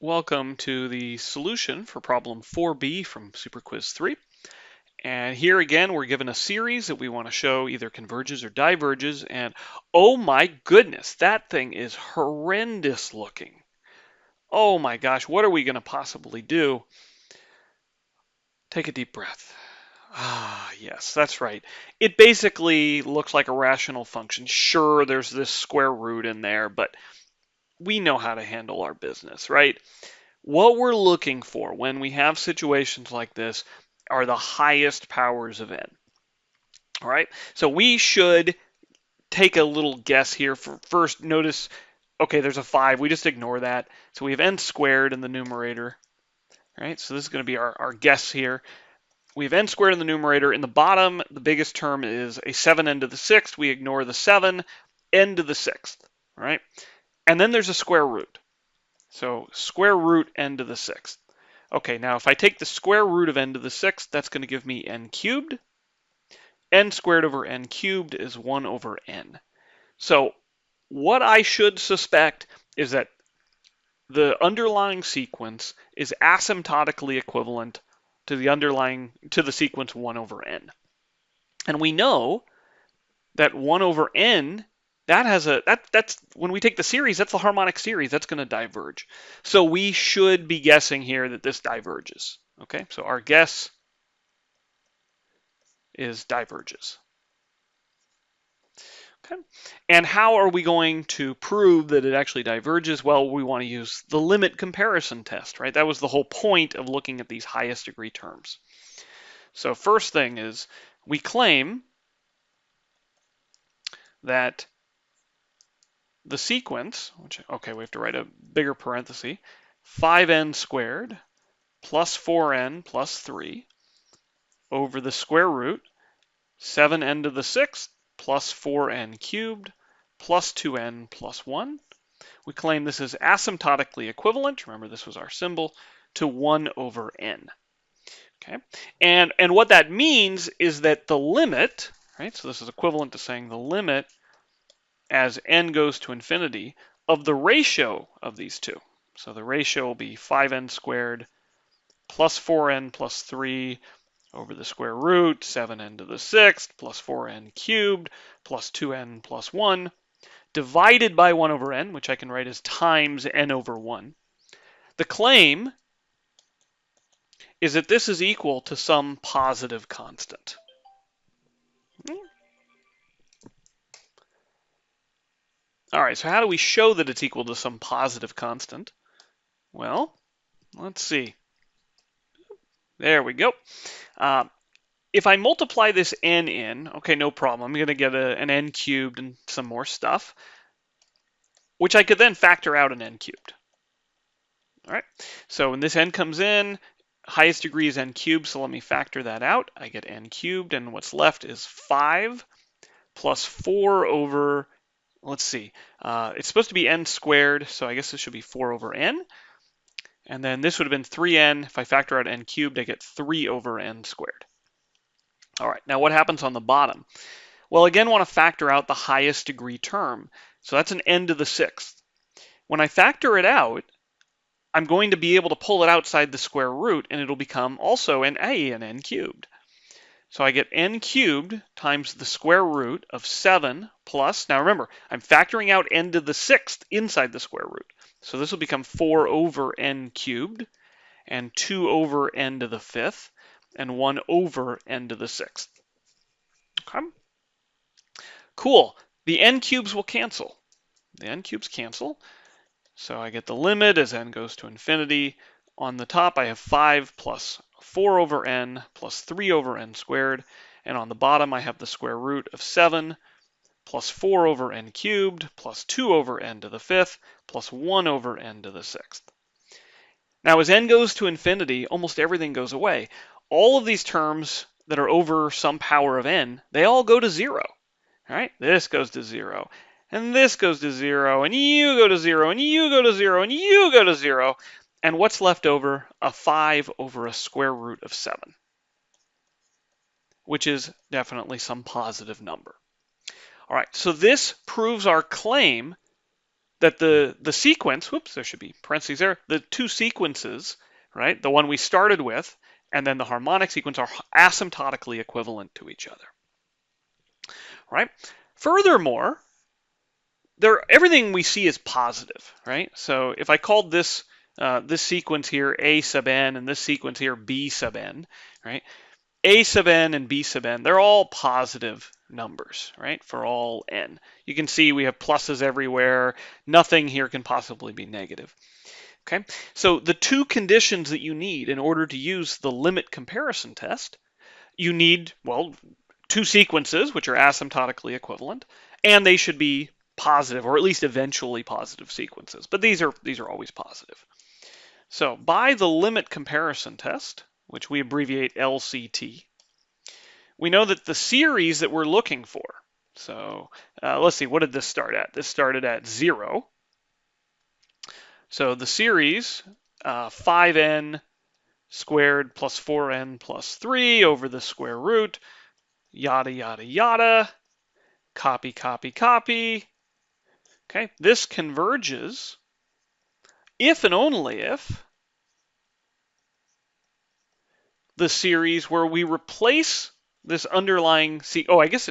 Welcome to the solution for problem 4b from Superquiz 3. And here again, we're given a series that we want to show either converges or diverges. And oh my goodness, that thing is horrendous looking. Oh my gosh, what are we going to possibly do? Take a deep breath. Ah, yes, that's right. It basically looks like a rational function. Sure, there's this square root in there, but we know how to handle our business, right? What we're looking for when we have situations like this are the highest powers of n. All right, so we should take a little guess here. First, notice, okay, there's a 5. We just ignore that. So we have n squared in the numerator. All right, so this is going to be our guess here. We have n squared in the numerator. In the bottom, the biggest term is a 7n to the 6th. We ignore the 7, n to the 6th. All right, and then there's a square root. So square root n to the 6th. Okay, now if I take the square root of n to the 6th, that's going to give me n cubed. N squared over n cubed is 1 over n. So what I should suspect is that the underlying sequence is asymptotically equivalent to the sequence 1 over n. And we know that 1 over n, that's when we take the series, that's the harmonic series, that's going to diverge. So we should be guessing here that this diverges. Okay, so our guess is diverges. Okay, and how are we going to prove that it actually diverges? Well, we want to use the limit comparison test, right? That was the whole point of looking at these highest degree terms. So first thing is we claim that the sequence, okay, we have to write a bigger parenthesis, 5n squared plus 4n plus 3 over the square root 7n to the 6th plus 4n cubed plus 2n plus 1. We claim this is asymptotically equivalent, remember this was our symbol, to 1 over n. Okay, and what that means is that the limit, right, so this is equivalent to saying the limit as n goes to infinity of the ratio of these two. So the ratio will be 5n squared plus 4n plus 3 over the square root, 7n to the 6th plus 4n cubed plus 2n plus 1, divided by 1 over n, which I can write as times n over 1. The claim is that this is equal to some positive constant. All right, so how do we show that it's equal to some positive constant? Well, let's see. There we go. If I multiply this n in, okay, no problem. I'm going to get an n cubed and some more stuff, which I could then factor out an n cubed. All right, so when this n comes in, highest degree is n cubed, so let me factor that out. I get n cubed, and what's left is 5 plus 4 over, let's see, it's supposed to be n squared, so I guess this should be 4 over n. And then this would have been 3n. If I factor out n cubed, I get 3 over n squared. All right, now what happens on the bottom? Well, again, I want to factor out the highest degree term. So that's an n to the 6th. When I factor it out, I'm going to be able to pull it outside the square root, and it'll become also an n cubed. So I get n cubed times the square root of 7 plus, now remember, I'm factoring out n to the 6th inside the square root. So this will become 4 over n cubed, and 2 over n to the 5th, and 1 over n to the 6th. Okay? Cool. The n cubes will cancel. The n cubes cancel. So I get the limit as n goes to infinity. On the top, I have 5 plus 4 over n plus 3 over n squared. And on the bottom, I have the square root of 7 plus 4 over n cubed plus 2 over n to the 5th plus 1 over n to the 6th. Now, as n goes to infinity, almost everything goes away. All of these terms that are over some power of n, they all go to 0. All right, this goes to 0. And this goes to 0, and you go to 0, and you go to 0, and you go to 0. And what's left over? A 5 over a square root of 7, which is definitely some positive number. All right, so this proves our claim that the sequence, whoops, there should be parentheses there, the two sequences, right, the one we started with and then the harmonic sequence are asymptotically equivalent to each other, right? Furthermore, everything we see is positive, right? So if I called this this sequence here A sub n and this sequence here B sub n, right? A sub n and B sub n, they're all positive numbers, right, for all n. You can see we have pluses everywhere. Nothing here can possibly be negative. Okay, so the two conditions that you need in order to use the limit comparison test, you need, well, two sequences which are asymptotically equivalent, and they should be positive, or at least eventually positive sequences. But these are always positive. So by the limit comparison test, which we abbreviate LCT, we know that the series that we're looking for, so let's see, what did this start at? This started at 0. So the series 5n squared plus 4n plus 3 over the square root, yada, yada, yada, copy, copy, copy. Okay, this converges if and only if the series where we replace this underlying I guess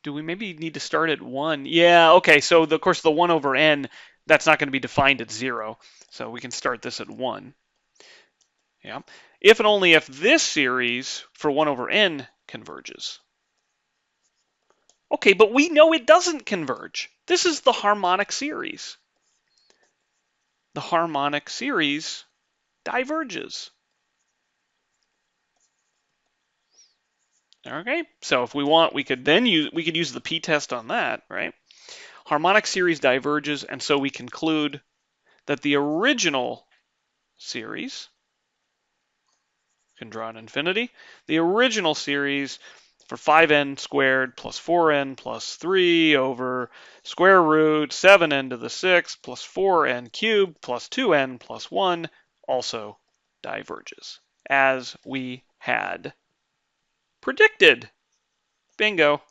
do we maybe need to start at 1? Yeah, okay, so of course the 1 over n, that's not going to be defined at 0, so we can start this at 1. Yeah, if and only if this series for 1 over n converges. Okay, but we know it doesn't converge. This is the harmonic series. The harmonic series diverges. Okay, so if we want, we could use the p-test on that, right? Harmonic series diverges, and so we conclude that the original series, can draw an infinity, the original series for 5n squared plus 4n plus 3 over square root 7n to the 6th plus 4n cubed plus 2n plus 1 also diverges, as we had predicted. Bingo.